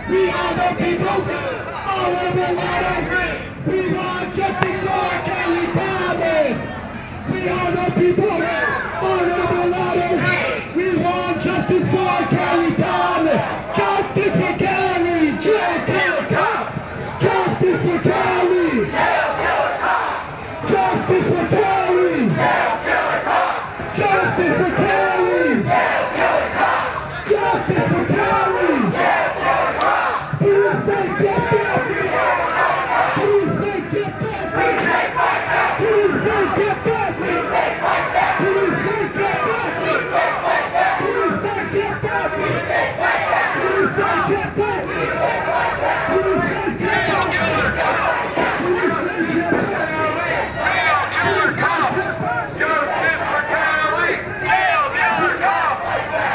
We are the people, all of the ladder. We want justice for Kelly Thomas. We are the people, all of the ladder. We want justice for Kelly Thomas. Justice for Kelly, jail killer cops. Justice for Kelly, jail killer cops. Justice for Kelly, jail killer cops. Justice for Kelly, jail killer cops. Justice for Kelly, jail killer cops. Please say get back! Please say get back! Please say fight back! Please say get back! Please say fight back! Please say get back! Please say fight back! Please say get back! Please say fight back! Please say get back! Please say fight back! Please say get back! Please say get back! Killer cops! Justice for Kelly! Jail killer cops!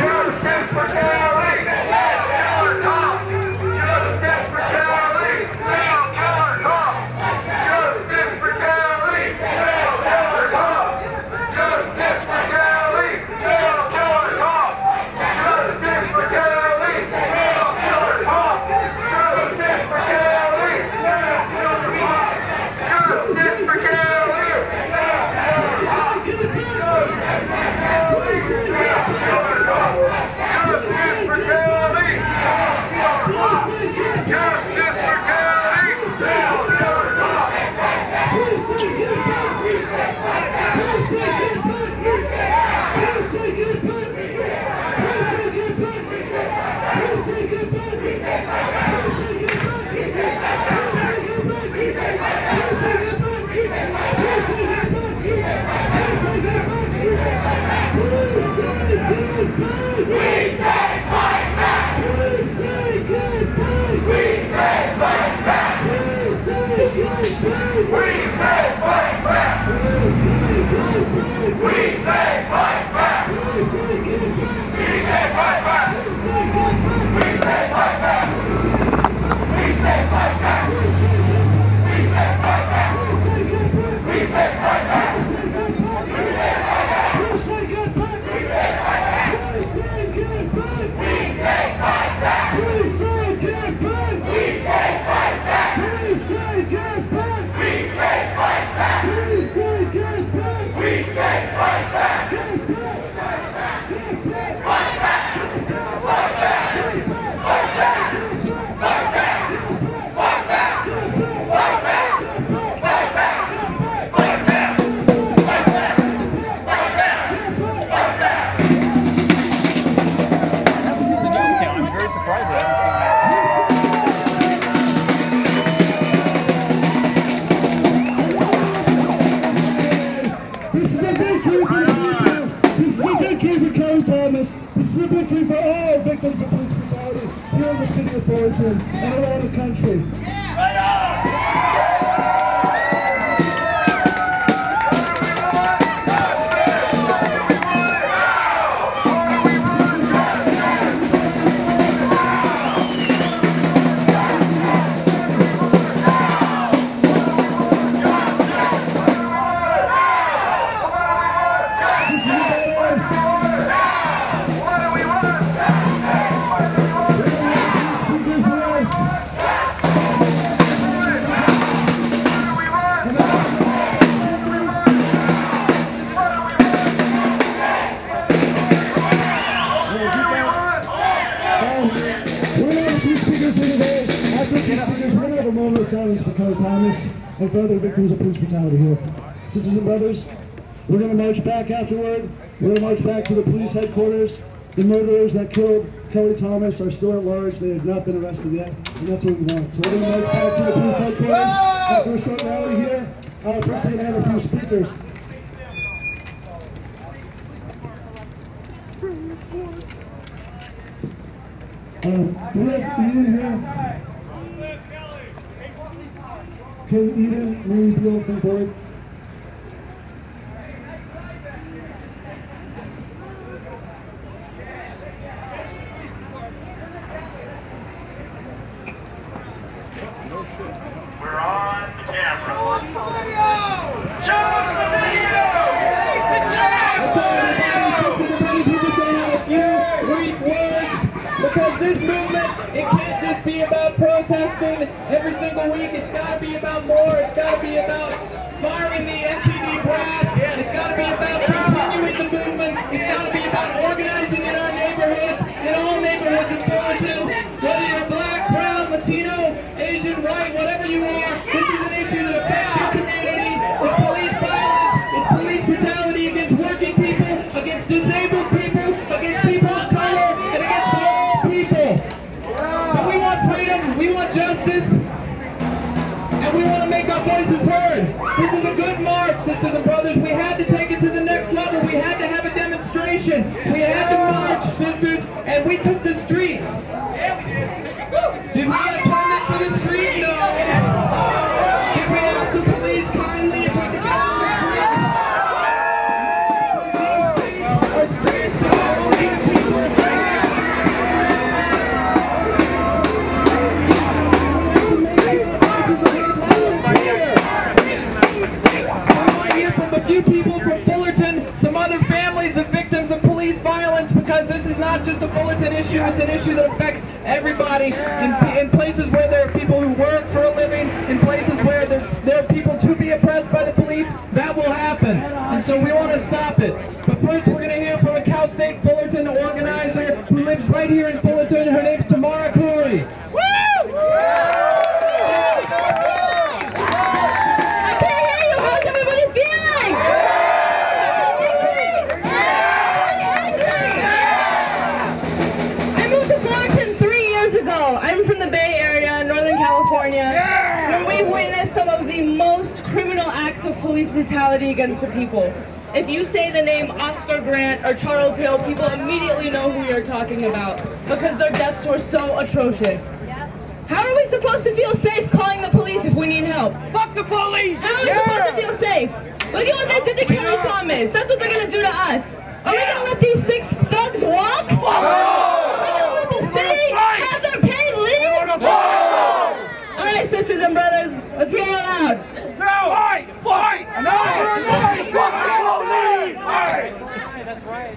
Justice for Kelly! Jail killer cops! Justice for Kelly! Jail killer cops! Justice for Kelly! Jail killer cops! Justice for Kelly! Jail killer cops! Justice for Kelly! Jail killer cops! Justice for Kelly! Jail killer cops! Justice for Kelly! This is a victory for all victims of police brutality here in the city of Fullerton and around the country. Silence for Kelly Thomas and for other victims of police brutality here. Sisters and brothers, we're going to march back afterward. We're going to march back to the police headquarters. The murderers that killed Kelly Thomas are still at large. They have not been arrested yet, and that's what we want. So we're going to march back to the police headquarters after a short rally here. First, we're going to have a few speakers. We have here. Can Eden please be open board? We're on the camera. Show the video! Show the video! We're just going to have a few brief words because this movement, it can't just be about protesting every single week. It's got to be about more. It's got to be about firing the NPD brass. It's got to be about continuing the movement. It's got to be about organizing in our neighborhoods, in all neighborhoods in Fullerton. Whether you're black, brown, Latino, Asian, white, whatever you are, this is an issue that affects your community. It's police violence. It's police brutality against working people, against disabled people, against people of color, and against all people. But we want freedom. We want justice. And we want to make our voices heard. This is a good march, sisters and brothers. We had to take it to the next level. We had to have a demonstration. We had to march, sisters, and we took the street. Yeah, we did. Did we get a permit for the street? No. Did we ask the police kindly if we could get on the street? Our streets are only people. From a few people from Fullerton, some other families of victims of police violence, because this is not just a Fullerton issue, it's an issue that affects everybody in places where there are people who work for a living, in places where there are people to be oppressed by the police. That will happen, and so we want to stop it. But first we're going to hear from a Cal State Fullerton organizer who lives right here in Fullerton. Her name's Tamara Corey. Woo! I can't hear you. How's everybody feeling? I moved to Fullerton 3 years ago. I'm from the Bay Area, Northern California, where we witnessed some of the most criminal acts of police brutality against the people. If you say the name Oscar Grant or Charles Hill, people immediately know who you're talking about because their deaths were so atrocious. How are we supposed to feel safe calling the police if we need help? Fuck the police! How are we supposed to feel safe? Look at what they did to Kelly Thomas. That's what they're going to do to us. Are we going to let these 6 thugs walk? Are we going to let the city have their pain leave? All right, sisters and brothers, let's hear it loud. No! Fight! Fight! No! Fight! Fuck the police! Fight! That's right.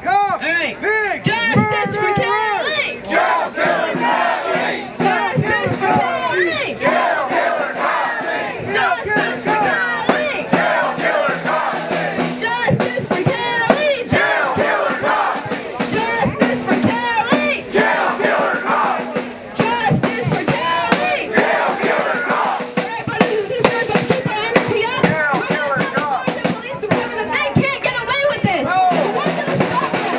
Come! All right. Justice for Kelly! Justice for Kelly! Justice for Kelly! Jail killer Copley! Justice for Kelly! Jail killer Copley! Justice for Kelly! Jail killer Copley! Justice for Kelly! Jail killer Copley! Justice for Kelly! Jail killer Copley! All right, brothers and sisters, let's keep our energy up. We're going to tell the Fullerton Police Department that they can't get away with this. We're going to stop them.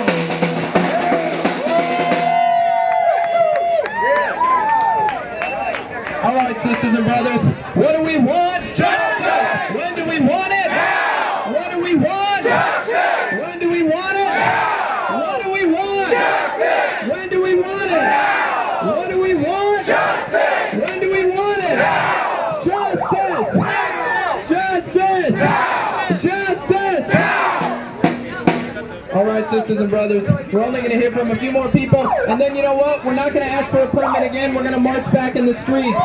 All right, sisters and brothers, what do we want? Justice! When do we want it? Now! What do we want? Justice! When do we want it? Now! What do we want? Justice! When do we want it? Now! What do we want? Justice! When do we want it? Now! Justice! Now! Justice! Now! Justice! Now! All right, sisters and brothers, we're only going to hear from a few more people, and then you know what? We're not going to ask for a permit again. We're going to march back in the streets.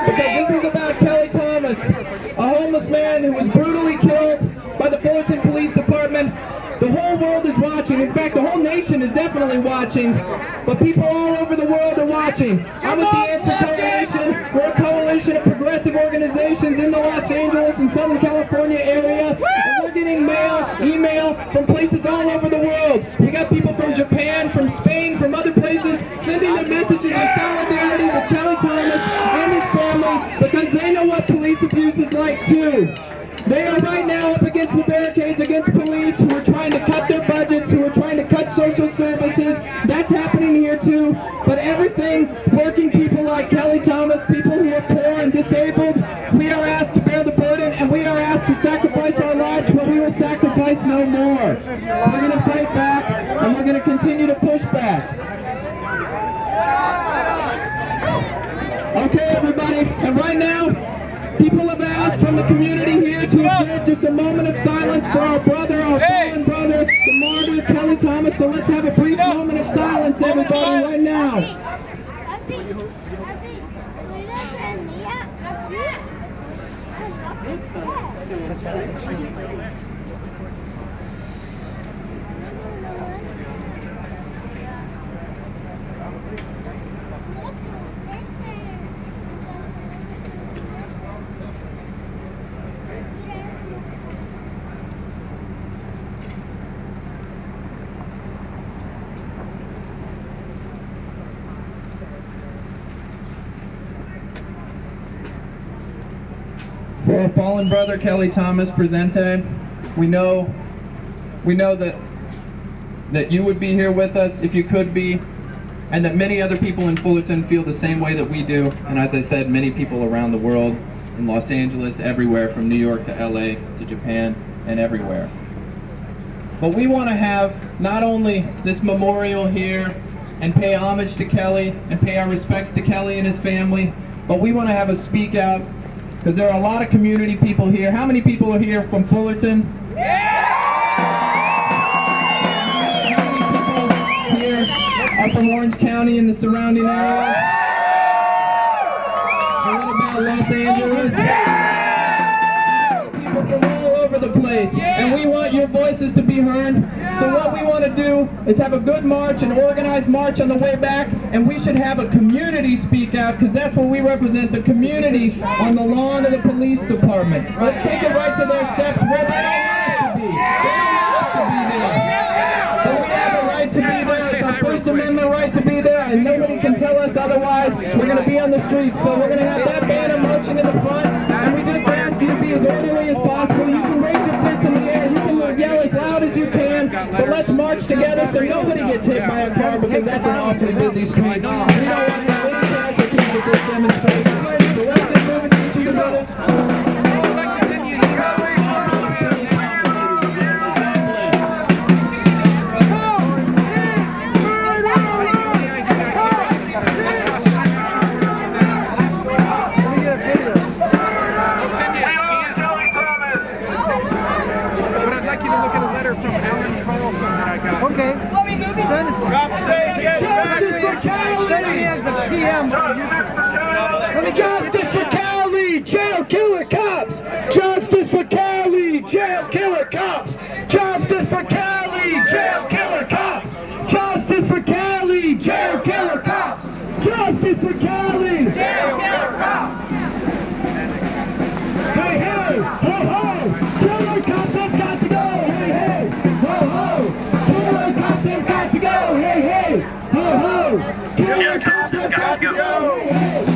Because this is about Kelly Thomas, a homeless man who was brutally killed by the Fullerton Police Department. The whole world is watching. In fact, the whole nation is definitely watching. But people all over the world are watching. I'm with the Answer Coalition. We're a coalition of progressive organizations in the Los Angeles and Southern California area. And we're getting mail, email from places all over the world. We got people from Japan, from Spain, from other places sending their messages of solidarity with Kelly Thomas and his family because they know what police abuse is like too. They are right now up against the barricades against police who are trying to cut their budgets, who are trying to cut social services. That's happening here too. But everything, working people like Kelly Thomas, people who are poor and disabled, we are asked to bear the burden and we are asked to sacrifice our lives, but we will sacrifice no more. We're going to fight back and we're going to continue to push back. Okay, everybody, and right now, people have asked from the community here to observe just a moment of silence for our brother, our fallen brother, the martyr, Kelly Thomas. So let's have a brief moment of silence, everybody, right now. For our fallen brother Kelly Thomas presente, we know that you would be here with us if you could be, and that many other people in Fullerton feel the same way that we do, and as I said, many people around the world, in Los Angeles, everywhere, from New York to LA to Japan and everywhere. But we want to have not only this memorial here and pay homage to Kelly and pay our respects to Kelly and his family, but we want to have a speak out, because there are a lot of community people here. How many people are here from Fullerton? Yeah! How many people here are from Orange County and the surrounding area? And what about Los Angeles? People from all over the place. And we want your voices to be heard. So what we want to do is have a good march, an organized march on the way back, and we should have a community speak out, because that's what we represent, the community on the lawn of the police department. Let's take it right to their steps where they don't want us to be. They don't want us to be there. But we have a right to be there. It's our First Amendment right to be there, and nobody can tell us otherwise. We're going to be on the streets, so we're going to have that banner marching in the front, and we just ask you to be as orderly as possible. You can raise your fist in the air, you can yell as loud as you can, but let's march together so nobody gets hit by a car, because that's an awfully busy street. We don't want to have any casualties with this demonstration. So let's get moving, sisters and brothers. Okay. Justice for Cali! Justice for Cali! Jail killer cops! Justice for Cali! Jail killer cops! Justice for Cali! Jail killer cops! Justice for Cali! Jail killer cops! Justice for Cali! Jail killer cops! Hey, hey! Ho, ho! Killer cops have got to go! Hey, hey! Ho, ho! Killer cops have got to go! Hey, hey! Ho, ho! Killer cops have got to go! Hey, hey!